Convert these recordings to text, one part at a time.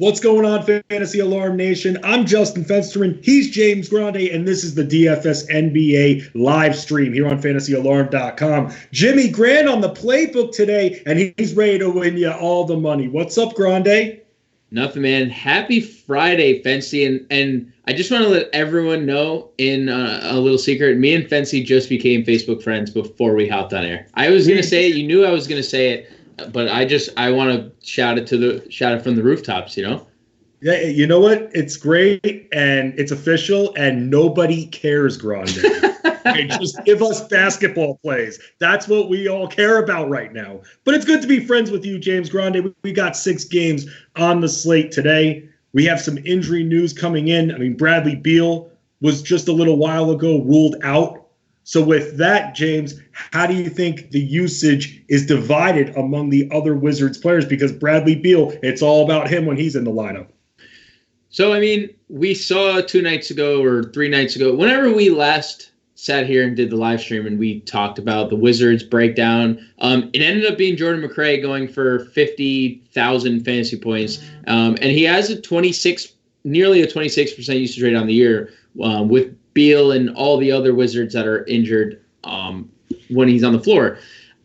What's going on, Fantasy Alarm Nation? I'm Justin Fensterman. He's James Grande, and this is the DFS NBA live stream here on FantasyAlarm.com. Jimmy Grant on the playbook today, and he's ready to win you all the money. What's up, Grande? Nothing, man. Happy Friday, Fancy. And I just want to let everyone know in a little secret, me and Fancy just became Facebook friends before we hopped on air. I was going to say it. You knew I was going to say it. But I want to shout it from the rooftops, you know? Yeah, you know what? It's great, and it's official, and nobody cares, Grande. Okay, just give us basketball plays. That's what we all care about right now. But it's good to be friends with you, James Grande. We got 6 games on the slate today. We have some injury news coming in. I mean, Bradley Beal was just a little while ago ruled out. So with that, James, how do you think the usage is divided among the other Wizards players? Because Bradley Beal, it's all about him when he's in the lineup. So, I mean, we saw 2 nights ago or 3 nights ago, whenever we last sat here and did the live stream and we talked about the Wizards breakdown, it ended up being Jordan McRae going for 50,000 fantasy points. And he has nearly a 26% usage rate on the year with Beal and all the other Wizards that are injured when he's on the floor.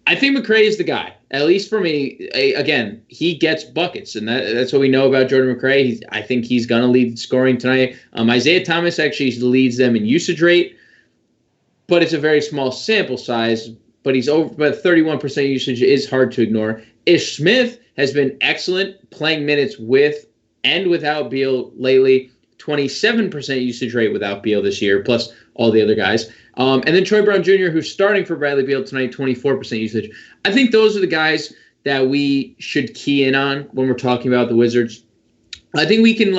I think McRae is the guy, at least for me. Again, he gets buckets, and that's what we know about Jordan McRae. I think he's going to lead scoring tonight. Isaiah Thomas actually leads them in usage rate, but it's a very small sample size. But he's over, but 31% usage is hard to ignore. Ish Smith has been excellent playing minutes with and without Beal lately. 27% usage rate without Beal this year, plus all the other guys. And then Troy Brown Jr., who's starting for Bradley Beal tonight, 24% usage. I think those are the guys that we should key in on when we're talking about the Wizards. I think we can,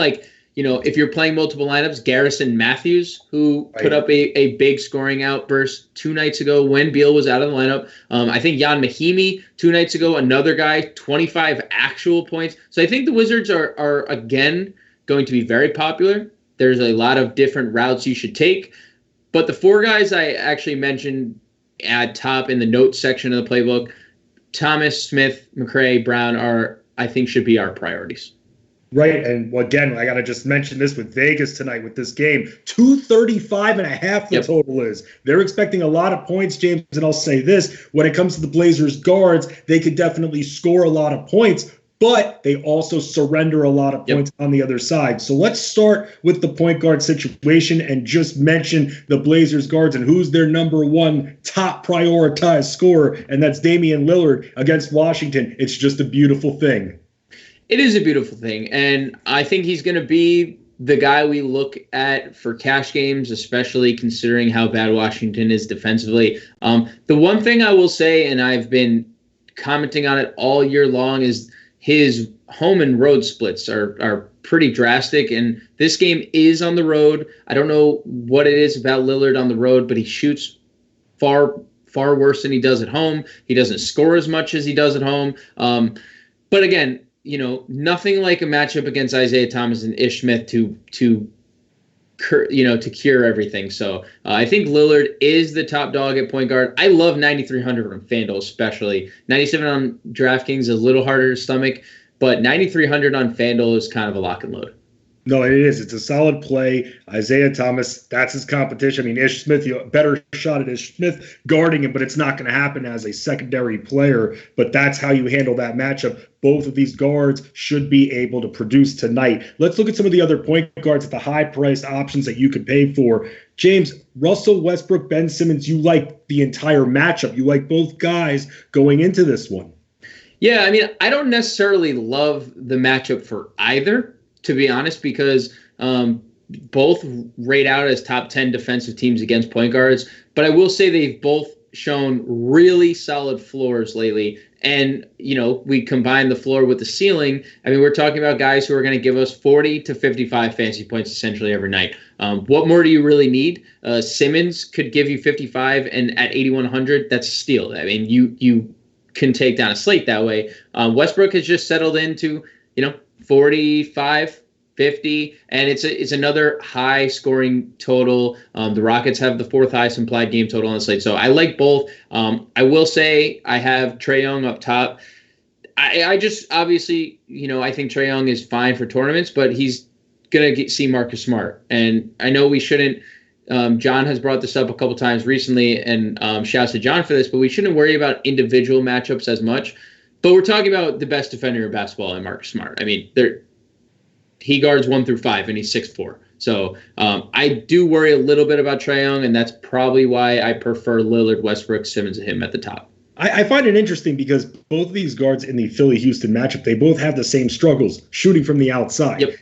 if you're playing multiple lineups, Garrison Matthews, who put up a big scoring outburst 2 nights ago when Beal was out of the lineup. I think Jan Mahimi 2 nights ago, another guy, 25 actual points. So I think the Wizards are again, going to be very popular. There's a lot of different routes you should take. But the 4 guys I actually mentioned at top in the notes section of the playbook, Thomas, Smith, McRae, Brown, I think should be our priorities. Right, and again, I got to just mention this with Vegas tonight with this game. 235.5 the total is. They're expecting a lot of points, James, and I'll say this. When it comes to the Blazers guards, they could definitely score a lot of points, but they also surrender a lot of points on the other side. So let's start with the point guard situation and just mention the Blazers guards and who's their number 1 top prioritized scorer, and that's Damian Lillard against Washington. It's just a beautiful thing. It is a beautiful thing, and I think he's going to be the guy we look at for cash games, especially considering how bad Washington is defensively. The one thing I will say, and I've been commenting on it all year long, is his home and road splits are pretty drastic, and this game is on the road. I don't know what it is about Lillard on the road, but he shoots far worse than he does at home. He doesn't score as much as he does at home. But again, nothing like a matchup against Isaiah Thomas and Ish Smith to cure everything. So I think Lillard is the top dog at point guard. I love 9,300 on FanDuel, especially 97 on DraftKings is a little harder to stomach, but 9,300 on FanDuel is kind of a lock and load. No, it is. It's a solid play. Isaiah Thomas, that's his competition. I mean, Ish Smith, better shot at Ish Smith guarding him, but it's not going to happen as a secondary player. But that's how you handle that matchup. Both of these guards should be able to produce tonight. Let's look at some of the other point guards at the high-priced options that you could pay for. James, Russell Westbrook, Ben Simmons, you like the entire matchup. You like both guys going into this one. Yeah, I mean, I don't necessarily love the matchup for either, to be honest, because both rate out as top 10 defensive teams against point guards. But I will say they've both shown really solid floors lately. And, we combine the floor with the ceiling. I mean, we're talking about guys who are going to give us 40 to 55 fantasy points essentially every night. What more do you really need? Simmons could give you 55, and at 8,100, that's a steal. I mean, you can take down a slate that way. Westbrook has just settled into, 45, 50, and it's another high scoring total. The Rockets have the 4th highest implied game total on the slate. So I like both. I will say I have Trae Young up top. I just obviously, I think Trae Young is fine for tournaments, but he's going to see Marcus Smart. And I know we shouldn't, John has brought this up a couple times recently, and shouts to John for this, but we shouldn't worry about individual matchups as much. But we're talking about the best defender in basketball and Marcus Smart. I mean, he guards 1 through 5, and he's 6'4". So I do worry a little bit about Trae Young, and that's probably why I prefer Lillard, Westbrook, Simmons, and him at the top. I find it interesting because both of these guards in the Philly-Houston matchup, they both have the same struggles shooting from the outside. Yep.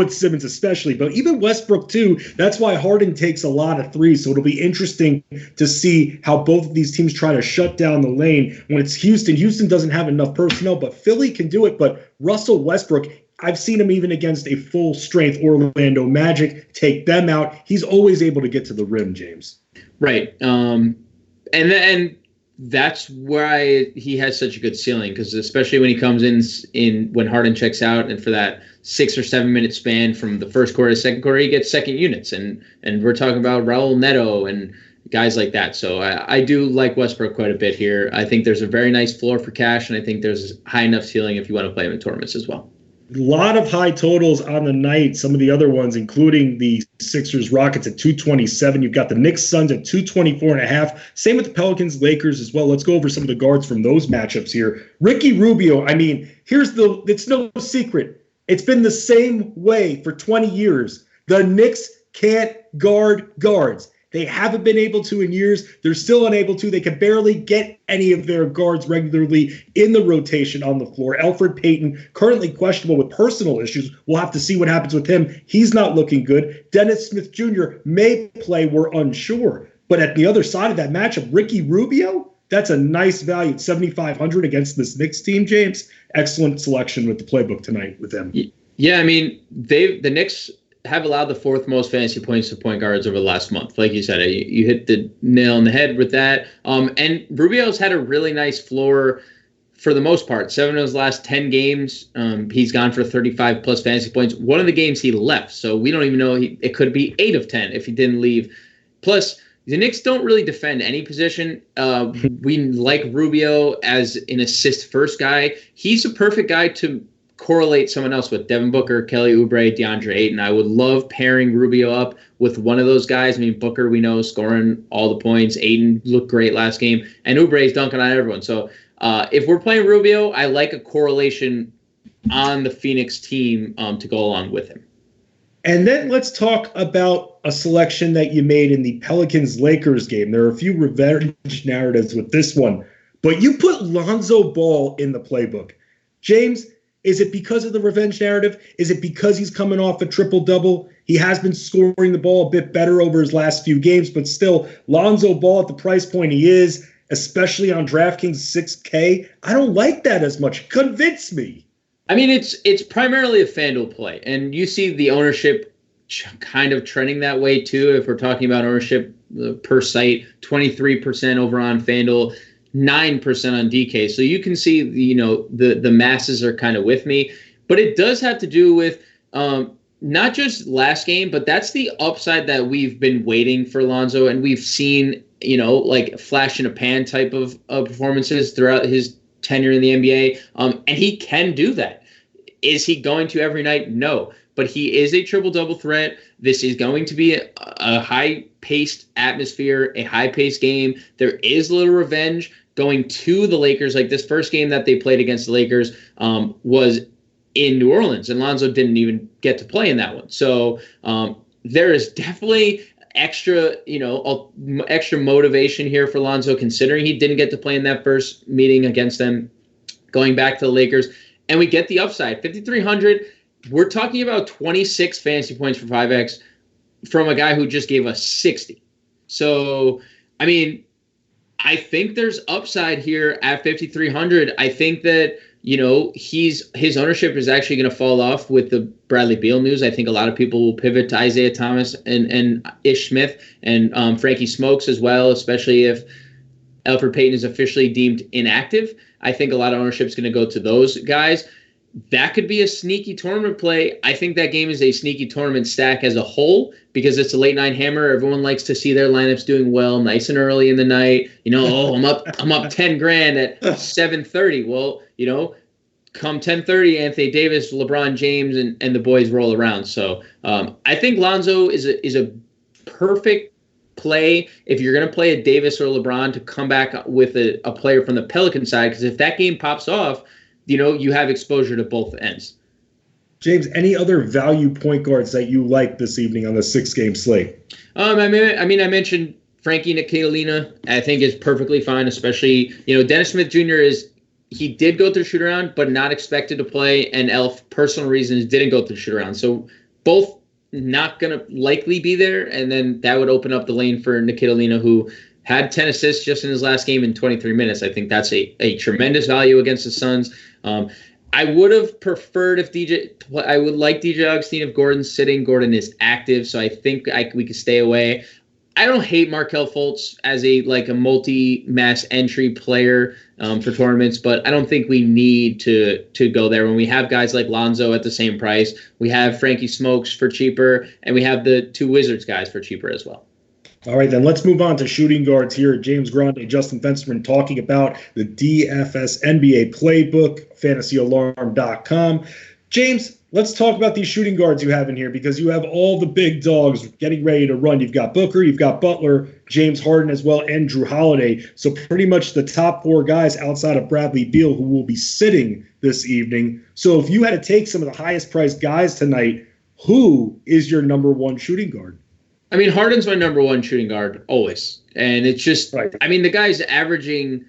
It's Simmons especially, but even Westbrook too. That's why Harden takes a lot of threes. So it'll be interesting to see how both of these teams try to shut down the lane. When it's Houston, Houston doesn't have enough personnel, but Philly can do it. But Russell Westbrook, I've seen him even against a full-strength Orlando Magic take them out. He's always able to get to the rim, James. Right. And that's why he has such a good ceiling, because especially when he comes in when Harden checks out, and for that 6 or 7 minute span from the first quarter to second quarter, he gets second units, and we're talking about Raul Neto and guys like that. So I do like Westbrook quite a bit here. I think there's a very nice floor for cash, and I think there's high enough ceiling if you want to play him in tournaments as well. A lot of high totals on the night. Some of the other ones, including the Sixers Rockets at 227. You've got the Knicks Suns at 224.5. Same with the Pelicans Lakers as well. Let's go over some of the guards from those matchups here. Ricky Rubio, I mean, it's no secret. It's been the same way for 20 years. The Knicks can't guard guards. They haven't been able to in years. They're still unable to. They can barely get any of their guards regularly in the rotation on the floor. Elfrid Payton, currently questionable with personal issues. We'll have to see what happens with him. He's not looking good. Dennis Smith Jr. may play. We're unsure. But at the other side of that matchup, Ricky Rubio, that's a nice value at 7,500 against this Knicks team, James. Excellent selection with the playbook tonight with them. Yeah, I mean, the Knicks have allowed the 4th most fantasy points to point guards over the last month. Like you said, you hit the nail on the head with that. And Rubio's had a really nice floor for the most part. 7 of his last 10 games, he's gone for 35 plus fantasy points. One of the games he left, so we don't even know. It could be 8 of 10 if he didn't leave. Plus, the Knicks don't really defend any position. We like Rubio as an assist-first guy. He's a perfect guy to correlate someone else with: Devin Booker, Kelly Oubre, DeAndre Ayton. I would love pairing Rubio up with one of those guys. I mean, Booker, we know, scoring all the points. Ayton looked great last game. And Oubre is dunking on everyone. So if we're playing Rubio, I like a correlation on the Phoenix team to go along with him. And then let's talk about a selection that you made in the Pelicans-Lakers game. There are a few revenge narratives with this one. But you put Lonzo Ball in the playbook. James, is it because of the revenge narrative? Is it because he's coming off a triple-double? He has been scoring the ball a bit better over his last few games, but still, Lonzo Ball at the price point he is, especially on DraftKings 6K, I don't like that as much. Convince me. I mean, it's primarily a FanDuel play, and you see the ownership kind of trending that way too. If we're talking about ownership per site, 23% over on FanDuel, 9% on DK. So you can see, the masses are kind of with me, but it does have to do with not just last game, but that's the upside that we've been waiting for Lonzo, and we've seen, like flash in a pan type of performances throughout his tenure in the NBA. And he can do that. Is he going to every night? No, but he is a triple-double threat. This is going to be a high-paced atmosphere, a high-paced game. There is a little revenge going to the Lakers. Like this first game that they played against the Lakers was in New Orleans, and Lonzo didn't even get to play in that one. So there is definitely extra motivation here for Lonzo, considering he didn't get to play in that first meeting against them, going back to the Lakers. And we get the upside, 5,300. We're talking about 26 fantasy points for 5X from a guy who just gave us 60. So, I mean, I think there's upside here at 5,300. I think that, his ownership is actually going to fall off with the Bradley Beal news. I think a lot of people will pivot to Isaiah Thomas and Ish Smith and Frankie Smokes as well, especially if Elfrid Payton is officially deemed inactive. I think a lot of ownership is going to go to those guys. That could be a sneaky tournament play. I think that game is a sneaky tournament stack as a whole because it's a late night hammer. Everyone likes to see their lineups doing well nice and early in the night. I'm up $10,000 at 7:30. Well, come 10:30, Anthony Davis, LeBron James, and the boys roll around. So I think Lonzo is a perfect play if you're going to play a Davis or LeBron to come back with a player from the Pelican side, because if that game pops off, you have exposure to both ends. James, any other value point guards that you like this evening on the 6-game slate? I mentioned Frankie Nicolina. I think is perfectly fine, especially, Dennis Smith Jr. He did go through shoot around, but not expected to play, and Elf, personal reasons, didn't go through shoot around. So both not going to likely be there, and then that would open up the lane for Nicolina, who had 10 assists just in his last game in 23 minutes. I think that's a tremendous value against the Suns. I would have preferred I would like DJ Augustine if Gordon's sitting. Gordon is active, so I think we could stay away. I don't hate Markelle Fultz as a multi-mass entry player for tournaments, but I don't think we need to go there when we have guys like Lonzo at the same price. We have Frankie Smokes for cheaper, and we have the 2 Wizards guys for cheaper as well. All right, then let's move on to shooting guards here. James Grande and Justin Fensterman talking about the DFS NBA playbook, fantasyalarm.com. James, let's talk about these shooting guards you have in here, because you have all the big dogs getting ready to run. You've got Booker, you've got Butler, James Harden as well, and Drew Holiday. So pretty much the top 4 guys outside of Bradley Beal who will be sitting this evening. So if you had to take some of the highest priced guys tonight, who is your number 1 shooting guard? Harden's my number 1 shooting guard always. And it's just, right. The guy's averaging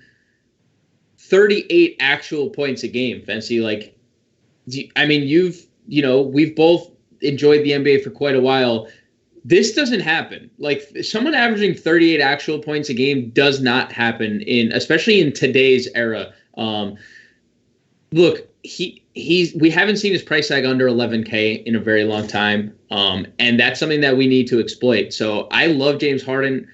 38 actual points a game, Fancy. We've both enjoyed the NBA for quite a while. This doesn't happen. Someone averaging 38 actual points a game does not happen especially in today's era. Look, we haven't seen his price tag under 11K in a very long time. And that's something that we need to exploit. So I love James Harden,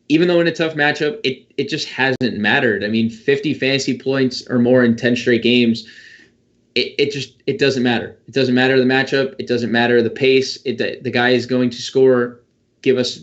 even though in a tough matchup, it just hasn't mattered. 50 fantasy points or more in 10 straight games. It doesn't matter. It doesn't matter the matchup. It doesn't matter the pace. The guy is going to score, give us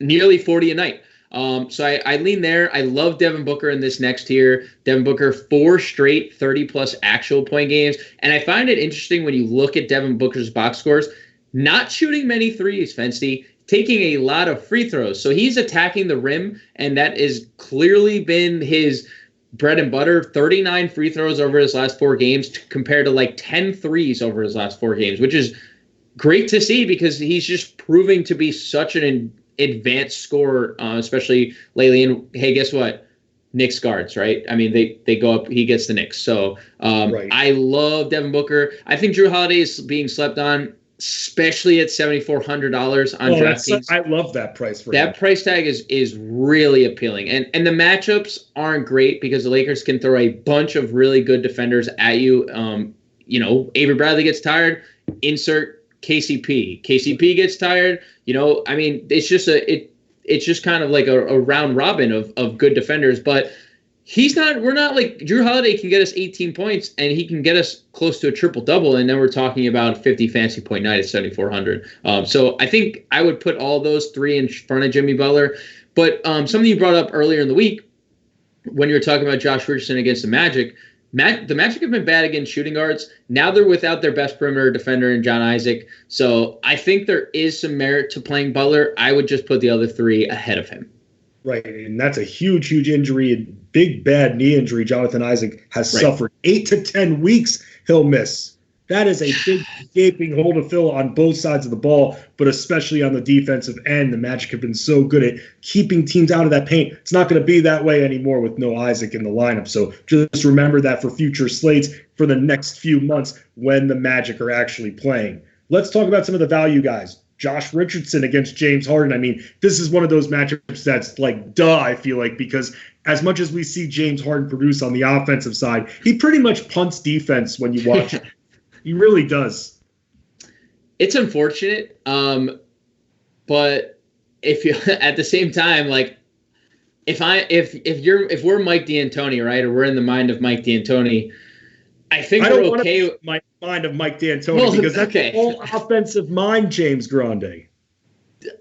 nearly 40 a night. So I lean there. I love Devin Booker in this next tier. Devin Booker, 4 straight 30-plus actual point games. And I find it interesting when you look at Devin Booker's box scores, not shooting many threes, Fensty, taking a lot of free throws. So he's attacking the rim, and that has clearly been his bread and butter. 39 free throws over his last 4 games compared to 10 threes over his last 4 games, which is great to see because he's just proving to be such an advanced scorer, especially lately. And hey, guess what? Knicks guards, right? They go up, he gets the Knicks. So right. I love Devin Booker. I think Drew Holiday is being slept on, especially at $7,400 on DraftKings. I love that price for that him. Price tag is really appealing. And the matchups aren't great because the Lakers can throw a bunch of really good defenders at you. Avery Bradley gets tired, insert KCP. KCP gets tired. It's just kind of like a round robin of good defenders, but we're not Drew Holiday can get us 18 points and he can get us close to a triple double. And then we're talking about a 50 fantasy point night at 7,400. So I think I would put all those 3 in front of Jimmy Butler. But something you brought up earlier in the week when you were talking about Josh Richardson against the Magic, the Magic have been bad against shooting guards. Now they're without their best perimeter defender in John Isaac. So I think there is some merit to playing Butler. I would just put the other 3 ahead of him. Right, and that's a huge, huge injury, a big, bad knee injury Jonathan Isaac has suffered. 8 to 10 weeks he'll miss. That is a big, gaping hole to fill on both sides of the ball, but especially on the defensive end. The Magic have been so good at keeping teams out of that paint. It's not going to be that way anymore with no Isaac in the lineup. So just remember that for future slates for the next few months when the Magic are actually playing. Let's talk about some of the value guys. Josh Richardson against James Harden. This is one of those matchups that's I feel like, because as much as we see James Harden produce on the offensive side, he pretty much punts defense when you watch it. He really does. It's unfortunate, but if you at the same time, if we're Mike D'Antoni, right, or we're in the mind of Mike D'Antoni, I think we're okay with my mind of Mike D'Antoni because that's the whole offensive mind, James Grande.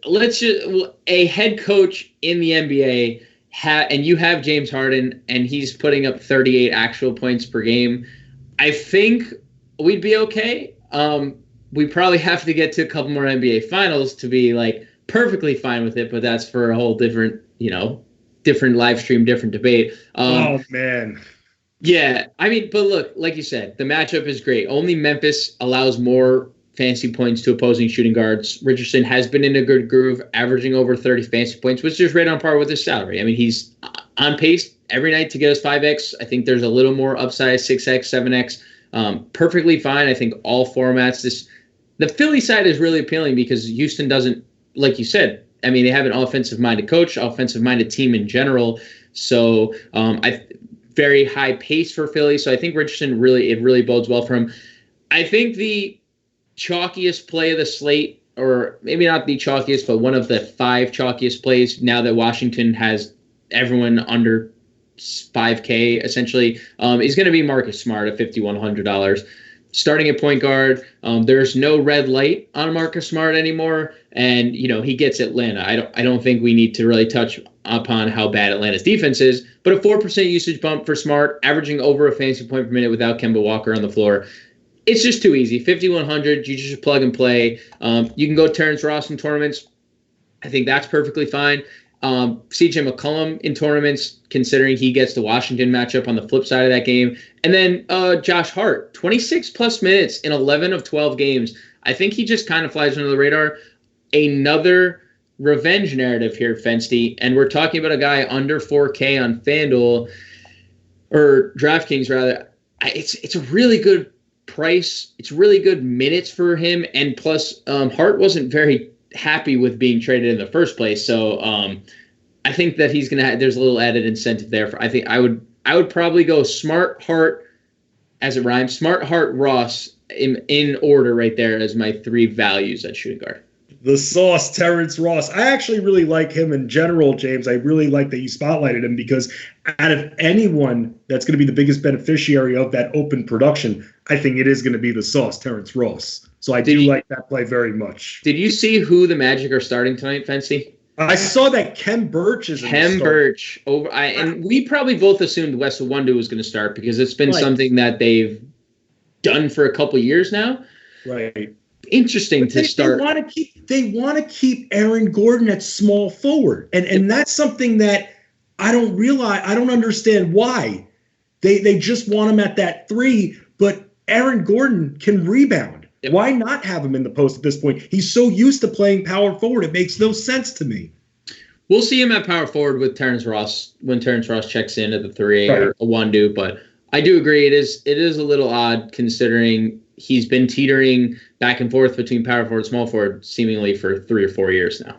A head coach in the NBA and you have James Harden, and he's putting up 38 actual points per game, I think we'd be okay. We probably have to get to a couple more NBA finals to be like perfectly fine with it, but that's for a whole different, different live stream, different debate. Oh man. Yeah, I mean, but look, like you said, the matchup is great. Only Memphis allows more fantasy points to opposing shooting guards. Richardson has been in a good groove, averaging over 30 fantasy points, which is right on par with his salary. I mean, he's on pace every night to get us 5x. I think there's a little more upside, 6x, 7x. Perfectly fine. I think all formats. The Philly side is really appealing because Houston doesn't, like you said, I mean, they have an offensive-minded coach, offensive-minded team in general. So very high pace for Philly. So I think Richardson really bodes well for him. I think the chalkiest play of the slate, or maybe not the chalkiest, but one of the 5 chalkiest plays now that Washington has everyone under 5K essentially, is going to be Marcus Smart at $5,100. Starting at point guard, there's no red light on Marcus Smart anymore, and he gets Atlanta. I don't think we need to really touch upon how bad Atlanta's defense is, but a 4% usage bump for Smart, averaging over a fantasy point per minute without Kemba Walker on the floor. It's just too easy. 5,100, you just plug and play. You can go Terrence Ross in tournaments. I think that's perfectly fine. CJ McCollum in tournaments, considering he gets the Washington matchup on the flip side of that game. And then Josh Hart, 26 plus minutes in 11 of 12 games. I think he just kind of flies under the radar. Another revenge narrative here, Fensty. And we're talking about a guy under 4K on FanDuel, or DraftKings rather. It's a really good price. It's really good minutes for him. And plus, Hart wasn't very happy with being traded in the first place. So I think that he's going to there's a little added incentive there. I think I would probably go Smart, Hart, as it rhymes, Smart, Hart, Ross in order right there as my 3 values at shooting guard. The sauce, Terrence Ross. I actually really like him in general, James. I really like that you spotlighted him because out of anyone that's going to be the biggest beneficiary of that open production, I think it is going to be the sauce, Terrence Ross. So I do like that play very much. Did you see who the Magic are starting tonight, Fancy? I saw that Kem Birch is Kem Birch over, and we probably both assumed Wes Iwundu was going to start because it's been something that they've done for a couple years now. Right. Interesting to start. They want to keep Aaron Gordon at small forward, and that's something that I don't realize. I don't understand why they just want him at that 3, but Aaron Gordon can rebound. Yep. Why not have him in the post at this point? He's so used to playing power forward. It makes no sense to me. We'll see him at power forward with Terrence Ross when Terrence Ross checks in at the 3 or a 1-2. But I do agree it is a little odd considering he's been teetering back and forth between power forward and small forward seemingly for 3 or 4 years now.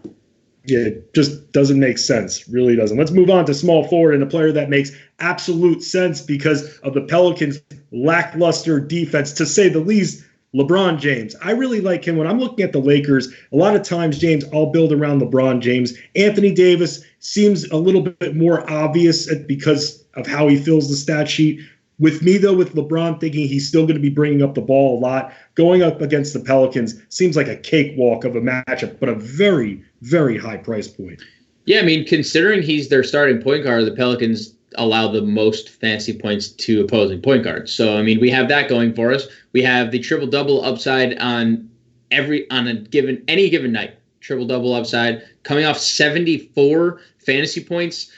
Yeah, it just doesn't make sense. Really doesn't. Let's move on to small forward and a player that makes absolute sense because of the Pelicans' lackluster defense, to say the least. LeBron James. I really like him. When I'm looking at the Lakers, a lot of times, James, I'll build around LeBron James. Anthony Davis seems a little bit more obvious because of how he fills the stat sheet. With me, though, with LeBron thinking he's still going to be bringing up the ball a lot, going up against the Pelicans seems like a cakewalk of a matchup, but a very, very high price point. Yeah, I mean, considering he's their starting point guard, the Pelicans allow the most fantasy points to opposing point guards. So, I mean, we have that going for us. We have the triple-double upside on any given night. Triple-double upside coming off 74 fantasy points.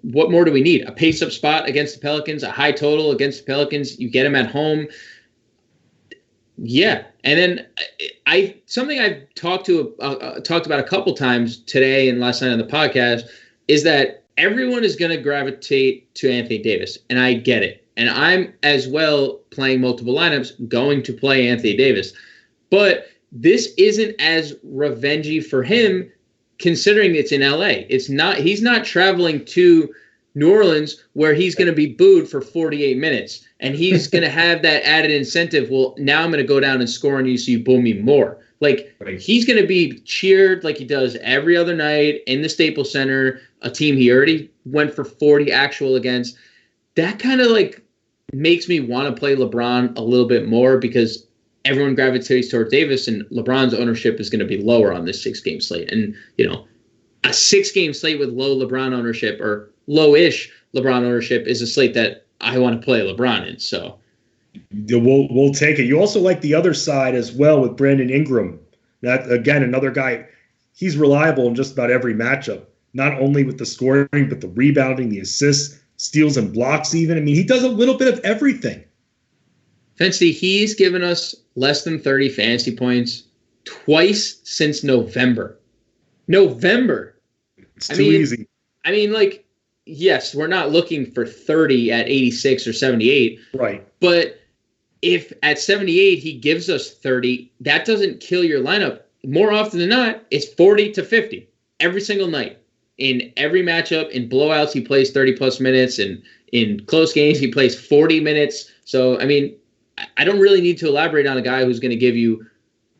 What more do we need? A pace-up spot against the Pelicans, a high total against the Pelicans. You get them at home. Yeah, and then something I've talked about a couple times today and last night on the podcast is that everyone is going to gravitate to Anthony Davis, and I get it. And I'm as well playing multiple lineups going to play Anthony Davis. But this isn't as revengey for him considering it's in LA. He's not traveling to New Orleans where he's going to be booed for 48 minutes. And he's going to have that added incentive. Well, now I'm going to go down and score on you so you boo me more. Like, he's going to be cheered like he does every other night in the Staples Center, a team he already went for 40 actual against. That kind of like makes me want to play LeBron a little bit more because everyone gravitates towards Davis and LeBron's ownership is going to be lower on this 6-game slate. And, a 6-game slate with low LeBron ownership or low-ish LeBron ownership is a slate that I want to play LeBron in. So we'll take it. You also like the other side as well with Brandon Ingram. That, again, another guy, he's reliable in just about every matchup, not only with the scoring, but the rebounding, the assists, steals and blocks even. I mean, he does a little bit of everything. Fensty, he's given us less than 30 fantasy points twice since November. It's too easy. I mean, like, yes, we're not looking for 30 at 86 or 78. Right. But if at 78 he gives us 30, that doesn't kill your lineup. More often than not, it's 40 to 50 every single night. In every matchup, in blowouts, he plays 30-plus minutes. And in close games, he plays 40 minutes. So, I mean, I don't really need to elaborate on a guy who's going to give you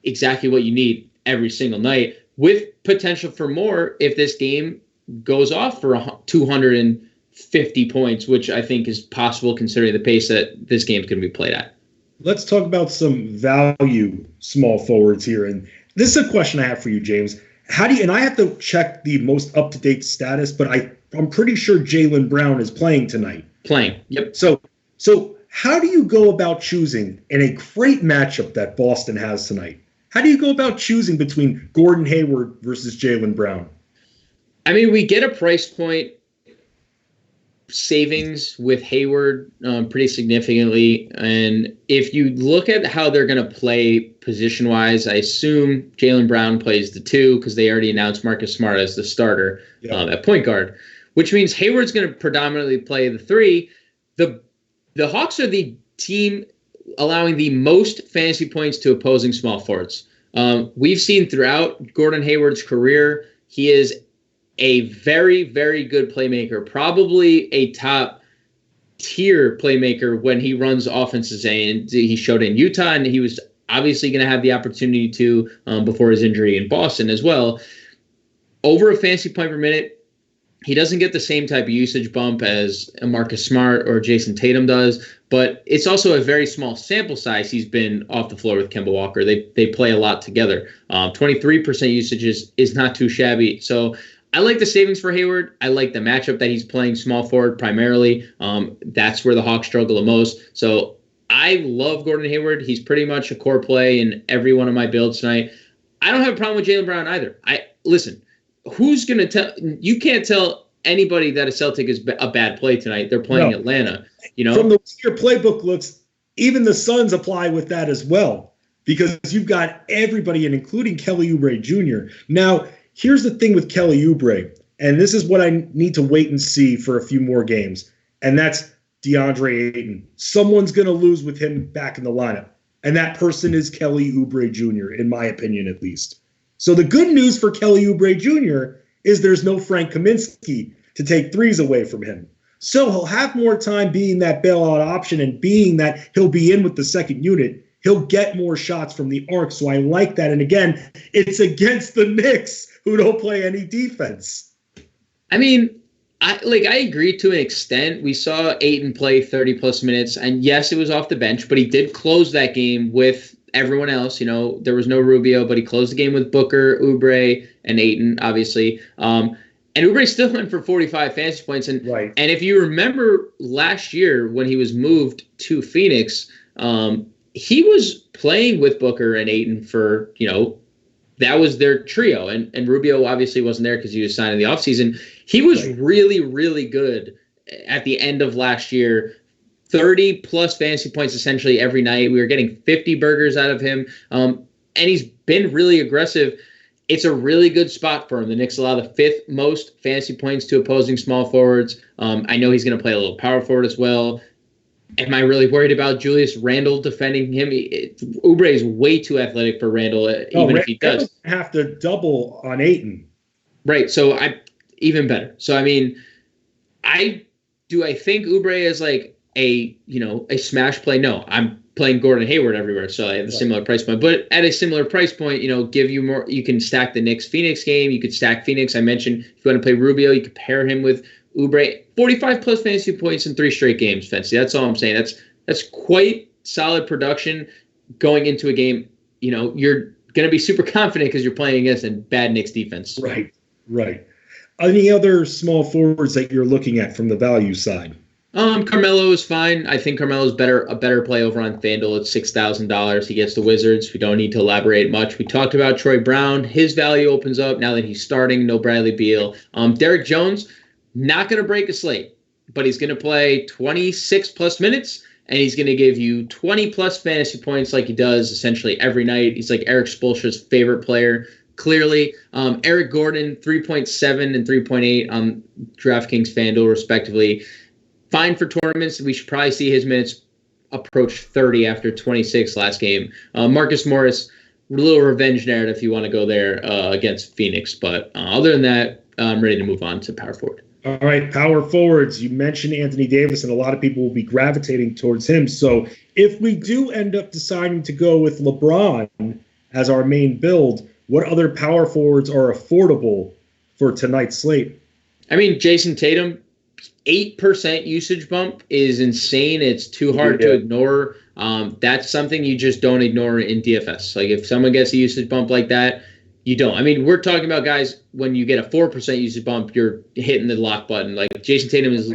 exactly what you need every single night, with potential for more if this game goes off for 250 points, which I think is possible considering the pace that this game is going to be played at. Let's talk about some value small forwards here. And this is a question I have for you, James. How do you, and I have to check the most up-to-date status, but I'm pretty sure Jaylen Brown is playing tonight. Yep. So how do you go about choosing in a great matchup that Boston has tonight? How do you go about choosing between Gordon Hayward versus Jaylen Brown? I mean, we get a price point savings with Hayward pretty significantly. And if you look at how they're going to play position-wise, I assume Jaylen Brown plays the 2 because they already announced Marcus Smart as the starter at point guard, which means Hayward's going to predominantly play the 3. The Hawks are the team allowing the most fantasy points to opposing small forwards. We've seen throughout Gordon Hayward's career, he is a very, very good playmaker, probably a top tier playmaker when he runs offenses. And he showed in Utah, and he was obviously going to have the opportunity to before his injury in Boston as well. Over a fantasy point per minute, he doesn't get the same type of usage bump as Marcus Smart or Jason Tatum does, but it's also a very small sample size. He's been off the floor with Kemba Walker. They play a lot together. 23% usage is not too shabby. So I like the savings for Hayward. I like the matchup that he's playing small forward primarily. That's where the Hawks struggle the most. So I love Gordon Hayward. He's pretty much a core play in every one of my builds tonight. I don't have a problem with Jaylen Brown either. Listen, who's going to tell? You can't tell anybody that a Celtic is a bad play tonight. They're playing Atlanta. You know, from the way your playbook looks, even the Suns apply with that as well, because you've got everybody in, including Kelly Oubre Jr. Now, here's the thing with Kelly Oubre, and this is what I need to wait and see for a few more games, and that's DeAndre Ayton. Someone's going to lose with him back in the lineup, and that person is Kelly Oubre Jr., in my opinion at least. So the good news for Kelly Oubre Jr. is there's no Frank Kaminsky to take threes away from him. So he'll have more time being that bailout option, and being that he'll be in with the second unit, he'll get more shots from the arc. So I like that. And again, it's against the Knicks, who don't play any defense. I mean, I agree to an extent. We saw Ayton play 30-plus minutes, and yes, it was off the bench, but he did close that game with everyone else. You know, there was no Rubio, but he closed the game with Booker, Oubre, and Ayton, obviously. And Oubre still went for 45 fantasy points. And right. And if you remember last year when he was moved to Phoenix, he was playing with Booker and Ayton for, that was their trio. And Rubio obviously wasn't there because he was signed in the offseason. He was really, really good at the end of last year. 30-plus fantasy points essentially every night. We were getting 50 burgers out of him. And he's been really aggressive. It's a really good spot for him. The Knicks allow the 5th most fantasy points to opposing small forwards. I know he's going to play a little power forward as well. Am I really worried about Julius Randle defending him? Oubre is way too athletic for Randle, if he does. Have to double on Ayton. Right. So even better. So, I mean, I think Oubre is like a smash play? No, I'm playing Gordon Hayward everywhere. So I have a similar price point, but at a similar price point, give you more. You can stack the Knicks Phoenix game. You could stack Phoenix. I mentioned if you want to play Rubio, you could pair him with Oubre. 45-plus fantasy points in 3 straight games, Fancy. That's all I'm saying. That's quite solid production going into a game. You're going to be super confident because you're playing against a bad Knicks defense. Right. Any other small forwards that you're looking at from the value side? Carmelo is fine. I think Carmelo's a better play over on FanDuel at $6,000. He gets the Wizards. We don't need to elaborate much. We talked about Troy Brown. His value opens up now that he's starting. No Bradley Beal. Derek Jones, not going to break a slate, but he's going to play 26 plus minutes, and he's going to give you 20 plus fantasy points like he does essentially every night. He's like Eric Spoelstra's favorite player. Clearly, Eric Gordon, 3.7 and 3.8 on DraftKings FanDuel, respectively. Fine for tournaments. We should probably see his minutes approach 30 after 26 last game. Marcus Morris, a little revenge narrative if you want to go there against Phoenix. But other than that, I'm ready to move on to power forward. All right, power forwards. You mentioned Anthony Davis, and a lot of people will be gravitating towards him. So if we do end up deciding to go with LeBron as our main build, what other power forwards are affordable for tonight's slate? I mean, Jason Tatum, 8% usage bump is insane. It's too hard to ignore. That's something you just don't ignore in DFS. Like if someone gets a usage bump like that, you don't. I mean, we're talking about guys, when you get a 4% usage bump, you're hitting the lock button. Like Jason Tatum is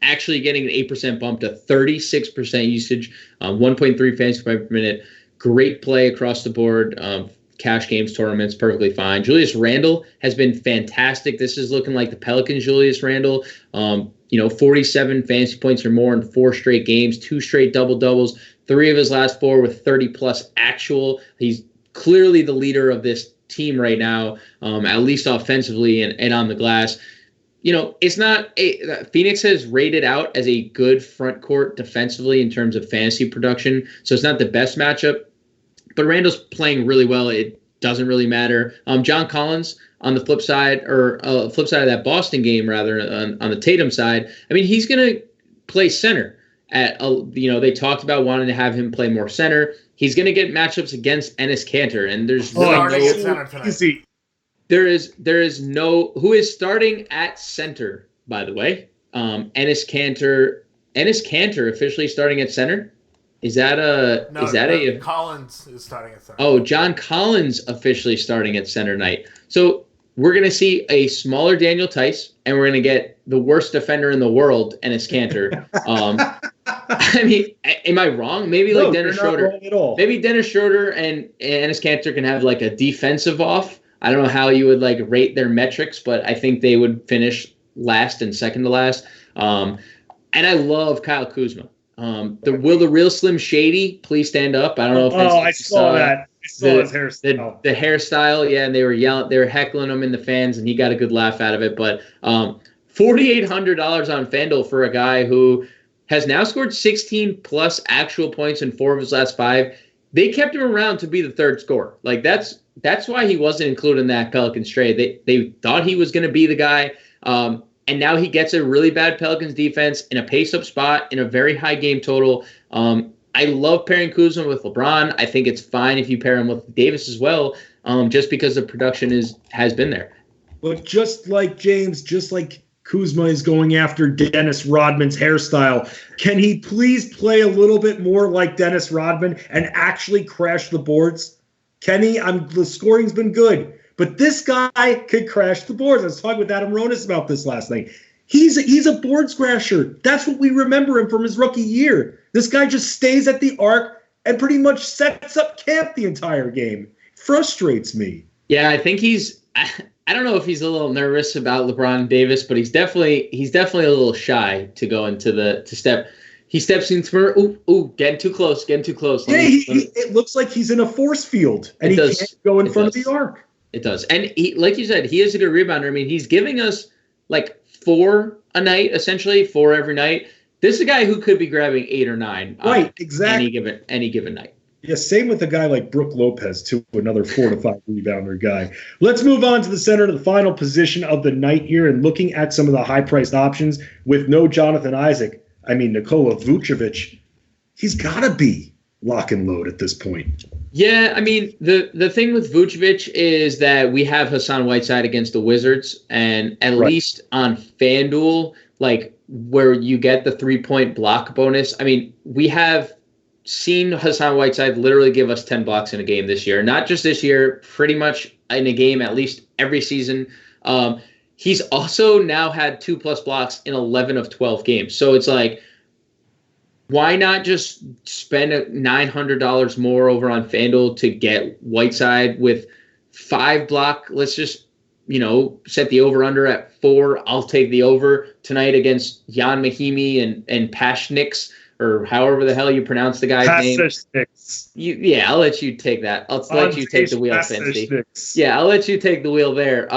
actually getting an 8% bump to 36% usage, 1.3 fantasy per minute. Great play across the board. Cash games, tournaments, perfectly fine. Julius Randle has been fantastic. This is looking like the Pelicans Julius Randle. 47 fantasy points or more in 4 straight games, 2 straight double-doubles, 3 of his last 4 with 30-plus actual. He's clearly the leader of this team right now, at least offensively and on the glass. It's not Phoenix has rated out as a good front court defensively in terms of fantasy production, so it's not the best matchup. But Randall's playing really well. It doesn't really matter. John Collins on the flip side, or flip side of that Boston game, rather, on the Tatum side. I mean, he's going to play center. They talked about wanting to have him play more center. He's going to get matchups against Enes Kanter, and there's there is no who is starting at center. By the way, Enes Kanter officially starting at center. Collins is starting at center. Oh, John Collins officially starting at center night. So we're going to see a smaller Daniel Tice, and we're going to get the worst defender in the world, Enes Kanter. I mean, am I wrong? Maybe like Dennis Schroeder. Maybe Dennis Schroeder and Enes Kanter can have like a defensive off. I don't know how you would like rate their metrics, but I think they would finish last and second to last. And I love Kyle Kuzma. Will the real Slim Shady please stand up? I don't know if I saw that. I saw his hairstyle. The hairstyle, yeah, and they were heckling him in the fans, and he got a good laugh out of it. But $4,800 on FanDuel for a guy who has now scored 16 plus actual points in 4 of his last 5. They kept him around to be the third scorer. Like that's why he wasn't included in that Pelicans trade. They thought he was going to be the guy. And now he gets a really bad Pelicans defense in a pace-up spot in a very high game total. I love pairing Kuzma with LeBron. I think it's fine if you pair him with Davis as well, just because the production has been there. But just like Kuzma is going after Dennis Rodman's hairstyle, can he please play a little bit more like Dennis Rodman and actually crash the boards? Can he? The scoring's been good. But this guy could crash the boards. I was talking with Adam Ronis about this last night. He's a board scratcher. That's what we remember him from his rookie year. This guy just stays at the arc and pretty much sets up camp the entire game. Frustrates me. Yeah, I think I don't know if he's a little nervous about LeBron Davis, but he's definitely a little shy to go into to step. He steps in through. Getting too close. Yeah, it looks like he's in a force field, and he can't go in front of the arc. It does. And he, like you said, he is a good rebounder. I mean, he's giving us like 4 a night, essentially 4 every night. This is a guy who could be grabbing 8 or 9. Right, exactly. Any given night. Yeah, same with a guy like Brook Lopez, too, another 4 to 5 rebounder guy. Let's move on to the center of the final position of the night here, and looking at some of the high-priced options with no Jonathan Isaac. I mean, Nikola Vucevic, he's got to be lock and load at this point. Yeah, I mean, the thing with Vucevic is that we have Hassan Whiteside against the Wizards, and at least on FanDuel, like where you get the 3-point block bonus, I mean, we have seen Hassan Whiteside literally give us 10 blocks in a game this year. Not just this year, pretty much in a game at least every season. he's also now had 2+ blocks in 11 of 12 games. So it's like, why not just spend $900 more over on FanDuel to get Whiteside with 5 block? Let's just, set the over-under at 4. I'll take the over tonight against Jan Mahimi and Pashniks, or however the hell you pronounce the guy's name. I'll let you take that. I'll let you take the wheel, Fancy. Yeah, I'll let you take the wheel there.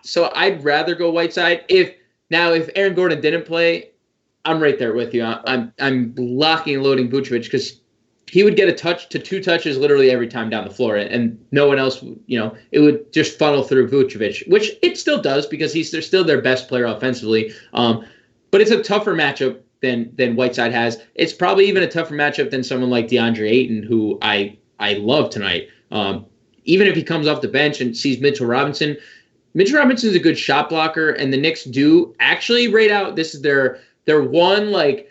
So I'd rather go Whiteside. If Aaron Gordon didn't play, I'm right there with you. I'm locking and loading Vucevic because he would get a touch to 2 touches literally every time down the floor, and no one else, it would just funnel through Vucevic, which it still does because they're still their best player offensively. But it's a tougher matchup than Whiteside has. It's probably even a tougher matchup than someone like DeAndre Ayton, who I love tonight. Even if he comes off the bench and sees Mitchell Robinson's a good shot blocker, and the Knicks do actually rate out. This is their one like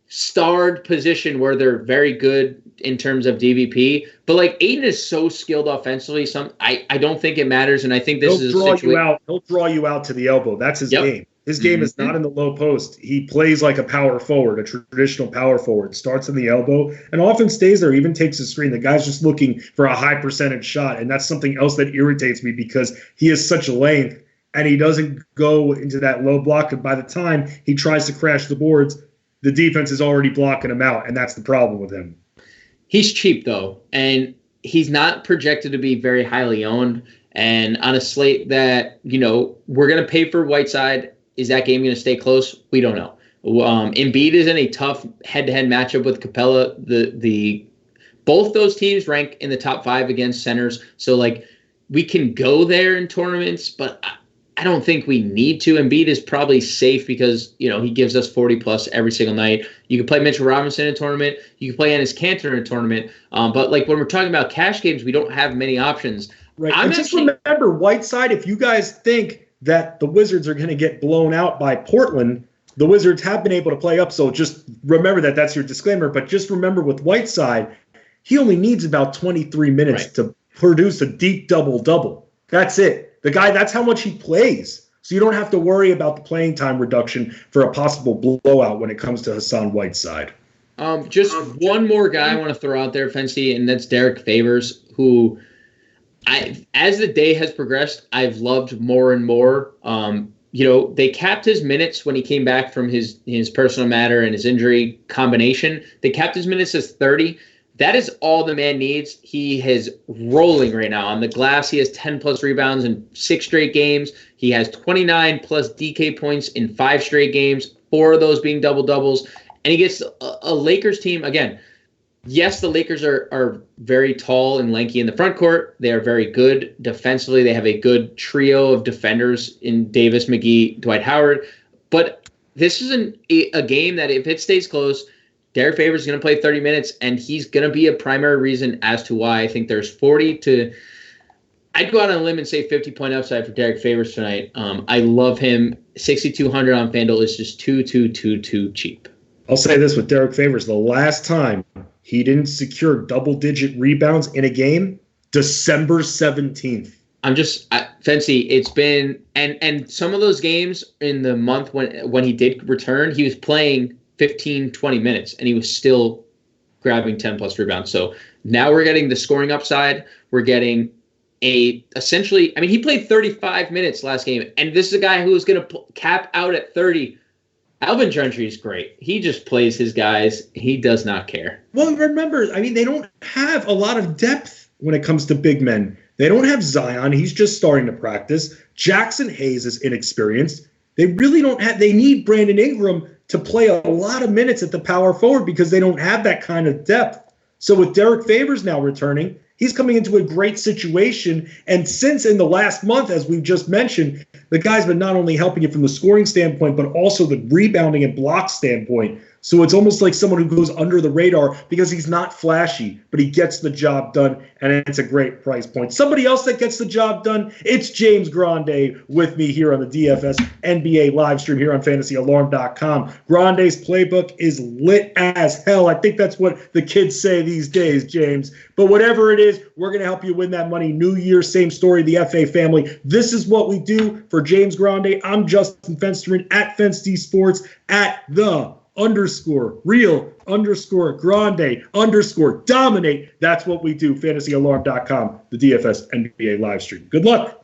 starred position where they're very good in terms of DVP. But like Ayton is so skilled offensively, I don't think it matters, and I think this is a situation. He'll draw you out to the elbow. That's his game. His game is not in the low post. He plays like a power forward, a traditional power forward. Starts in the elbow and often stays there, even takes a screen. The guy's just looking for a high percentage shot, and that's something else that irritates me because he has such length and he doesn't go into that low block. And by the time he tries to crash the boards, the defense is already blocking him out, and that's the problem with him. He's cheap, though, and he's not projected to be very highly owned. And on a slate that, we're going to pay for Whiteside, is that game going to stay close? We don't know. Embiid is in a tough head-to-head matchup with Capella. Both those teams rank in the top 5 against centers. So, we can go there in tournaments, but I don't think we need to. Embiid is probably safe because, he gives us 40+ every single night. You can play Mitchell Robinson in a tournament. You can play Enes Kanter in a tournament. But, when we're talking about cash games, we don't have many options. Right. Just remember, Whiteside, if you guys think that the Wizards are going to get blown out by Portland, the Wizards have been able to play up. So just remember that's your disclaimer. But just remember with Whiteside, he only needs about 23 minutes to produce a deep double-double. That's it. The guy, that's how much he plays. So you don't have to worry about the playing time reduction for a possible blowout when it comes to Hassan Whiteside. Just one more guy I want to throw out there, Fancy, and that's Derek Favors, who as the day has progressed, I've loved more and more. They capped his minutes when he came back from his personal matter and his injury combination. They capped his minutes as 30. That is all the man needs. He is rolling right now. On the glass, he has 10+ rebounds in 6 straight games. He has 29+ DK points in 5 straight games, 4 of those being double-doubles. And he gets a Lakers team, again, yes, the Lakers are very tall and lanky in the front court. They are very good defensively. They have a good trio of defenders in Davis, McGee, Dwight Howard. But this is a game that if it stays close, Derek Favors is going to play 30 minutes, and he's going to be a primary reason as to why I think there's 40 to – I'd go out on a limb and say 50-point upside for Derek Favors tonight. I love him. 6,200 on FanDuel is just too cheap. I'll say this with Derek Favors. The last time he didn't secure double-digit rebounds in a game, December 17th. Fancy, it's been and some of those games in the month when he did return, he was playing 15-20 minutes and he was still grabbing 10+ rebounds. So now we're getting the scoring upside. We're getting he played 35 minutes last game, and this is a guy who was going to cap out at 30. Alvin Gentry is great. He just plays his guys. He does not care. Well, remember, they don't have a lot of depth when it comes to big men. They don't have Zion. He's just starting to practice. Jackson Hayes is inexperienced. They really don't have – they need Brandon Ingram to play a lot of minutes at the power forward because they don't have that kind of depth. So with Derek Favors now returning, he's coming into a great situation. And since in the last month, as we've just mentioned, the guy's been not only helping you from the scoring standpoint, but also the rebounding and block standpoint. So it's almost like someone who goes under the radar because he's not flashy, but he gets the job done, and it's a great price point. Somebody else that gets the job done, it's James Grande with me here on the DFS NBA live stream here on fantasyalarm.com. Grande's playbook is lit as hell. I think that's what the kids say these days, James. But whatever it is, we're going to help you win that money. New Year, same story, the FA family. This is what we do for James Grande. I'm Justin Fensterman at FenSD Sports at the _real_grande_dominate. That's what we do. FantasyAlarm.com, the DFS NBA live stream. Good luck.